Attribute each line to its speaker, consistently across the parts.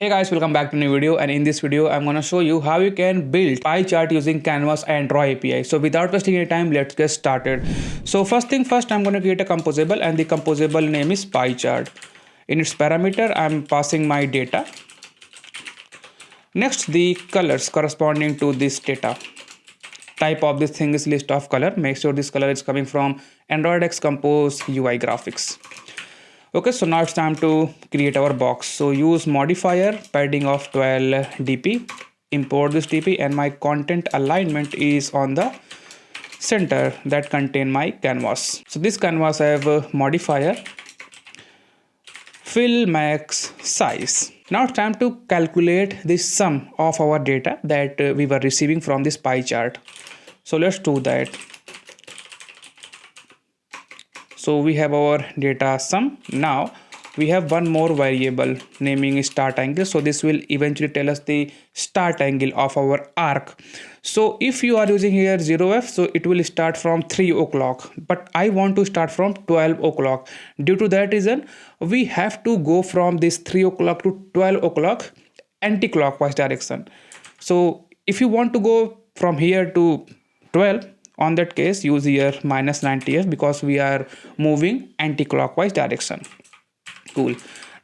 Speaker 1: Hey guys, welcome back to a new video, and in this video I'm going to show you how you can build pie chart using Canvas Android API. So without wasting any time, let's get started. So first thing first, I'm going to create a composable, and the composable name is pie chart. In its parameter I'm passing my data. Next, the colors corresponding to this data. Type of this thing is list of color. Make sure this color is coming from Android X Compose UI graphics. Okay, so now it's time to create our box. So use modifier padding of 12 dp, import this dp, and my content alignment is on the center that contain my canvas. So this canvas I have a modifier fill max size. Now it's time to calculate the sum of our data that we were receiving from this pie chart. So let's do that. So we have our data sum. Now we have one more variable naming start angle. So this will eventually tell us the start angle of our arc. So if you are using here 0f, so it will start from 3 o'clock, but I want to start from 12 o'clock. Due to that reason, we have to go from this 3 o'clock to 12 o'clock anti-clockwise direction. So if you want to go from here to 12, on that case use here minus 90f because we are moving anti-clockwise direction. Cool.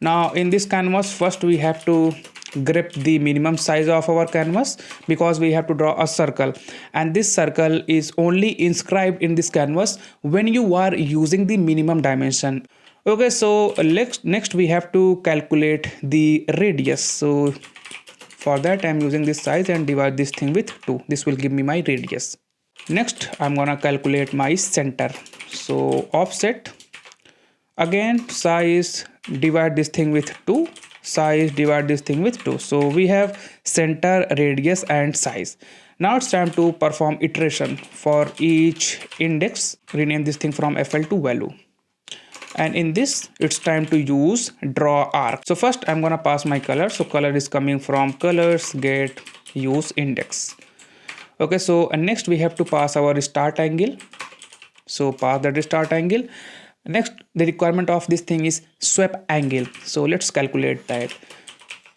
Speaker 1: Now in this canvas, first we have to grep the minimum size of our canvas because we have to draw a circle, and this circle is only inscribed in this canvas when you are using the minimum dimension. Okay, so next we have to calculate the radius. So for that I'm using this size and divide this thing with 2. This will give me my radius. Next I'm gonna calculate my center. So offset, again size, divide this thing with 2, size, divide this thing with 2. So we have center, radius and size. Now it's time to perform iteration for each index. Rename this thing from FL to value, and in this it's time to use draw arc. So first I'm gonna pass my color. So color is coming from colors get use index. Okay, so next we have to pass our start angle. So pass that start angle. Next, the requirement of this thing is sweep angle. So let's calculate that.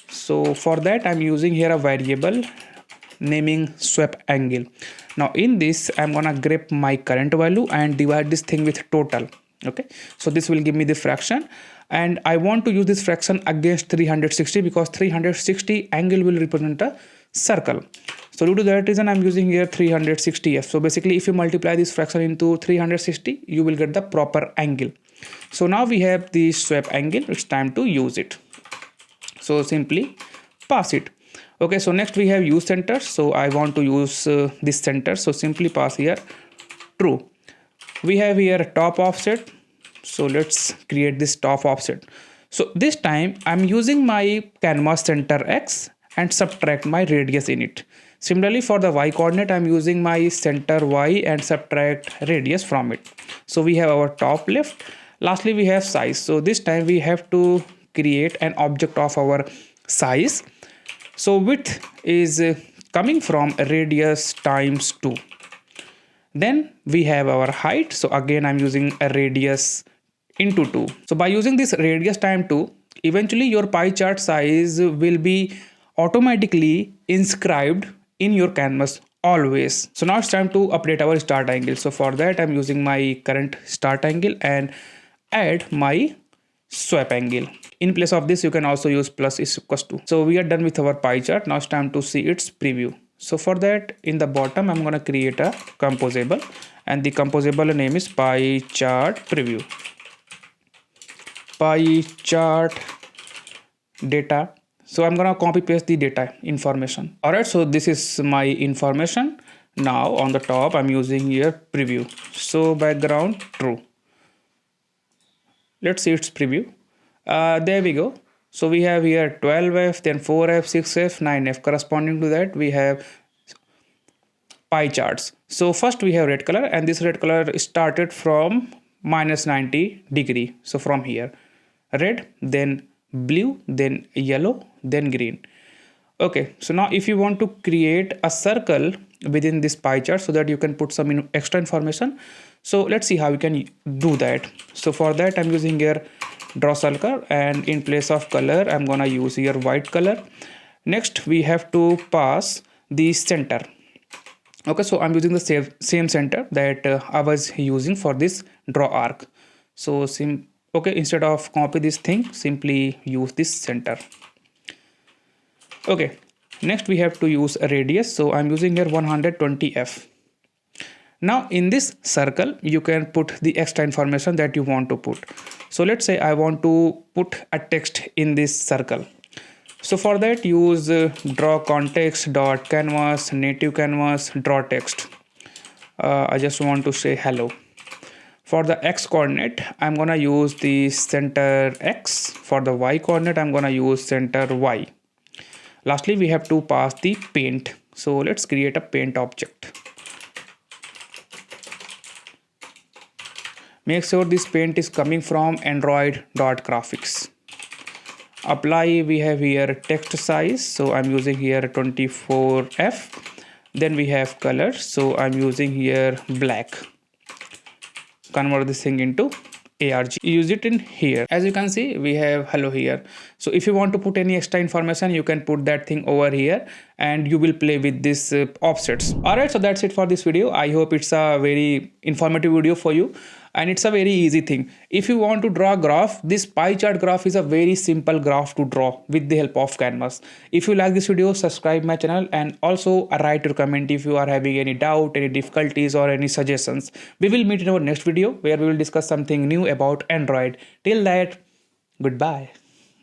Speaker 1: So for that I'm using here a variable naming sweep angle. Now in this I'm gonna grep my current value and divide this thing with total. Okay, so this will give me the fraction, and I want to use this fraction against 360 because 360 angle will represent a circle. So due to that reason I'm using here 360f. So basically if you multiply this fraction into 360, you will get the proper angle. So now we have the sweep angle. It's time to use it. So simply pass it. Okay, so next we have use center. So I want to use this center. So simply pass here true. We have here top offset. So let's create this top offset. So this time I'm using my canvas center X and subtract my radius in it. Similarly for the y coordinate I'm using my center Y and subtract radius from it. So we have our top left. Lastly we have size. So this time we have to create an object of our size. So width is coming from radius times 2. Then we have our height. So again I'm using a radius into 2. So by using this radius times 2, eventually your pie chart size will be automatically inscribed in your canvas always. So now it's time to update our start angle. So for that I'm using my current start angle and add my sweep angle. In place of this you can also use plus is equals to. So we are done with our pie chart. Now it's time to see its preview. So for that in the bottom I'm gonna create a composable, and the composable name is pie chart preview. Pie chart data. So I'm gonna copy paste the data information. Alright, so this is my information. Now on the top I'm using here preview. So background true. Let's see its preview. There we go. So we have here 12f, then 4f, 6f, 9f. Corresponding to that we have pie charts. So first we have red color, and this red color started from minus 90 degree. So from here red, then blue, then yellow, then green. Okay, so now if you want to create a circle within this pie chart so that you can put some extra information, so let's see how we can do that. So for that I'm using here draw circle, and in place of color I'm gonna use here white color. Next we have to pass the center. Okay, so I'm using the same center that I was using for this draw arc. So okay, instead of copy this thing, simply use this center. Okay, next we have to use a radius, so I'm using here 120f. Now in this circle you can put the extra information that you want to put. So let's say I want to put a text in this circle. So for that use draw context dot canvas native canvas draw text. I just want to say hello. For the x coordinate I'm gonna use the center x. For the y coordinate I'm gonna use center y. Lastly we have to pass the paint. So let's create a paint object. Make sure this paint is coming from android.graphics. Apply, we have here text size, so I'm using here 24f. Then we have color, so I'm using here black. Convert this thing into ARG. Use it in here. As you can see, we have hello here. So if you want to put any extra information, you can put that thing over here and you will play with this offsets. Alright, so that's it for this video. I hope it's a very informative video for you. And it's a very easy thing. If you want to draw a graph, this pie chart graph is a very simple graph to draw with the help of canvas. If you like this video, subscribe my channel and also write your comment if you are having any doubt, any difficulties or any suggestions. We will meet in our next video where we will discuss something new about Android. Till that, goodbye.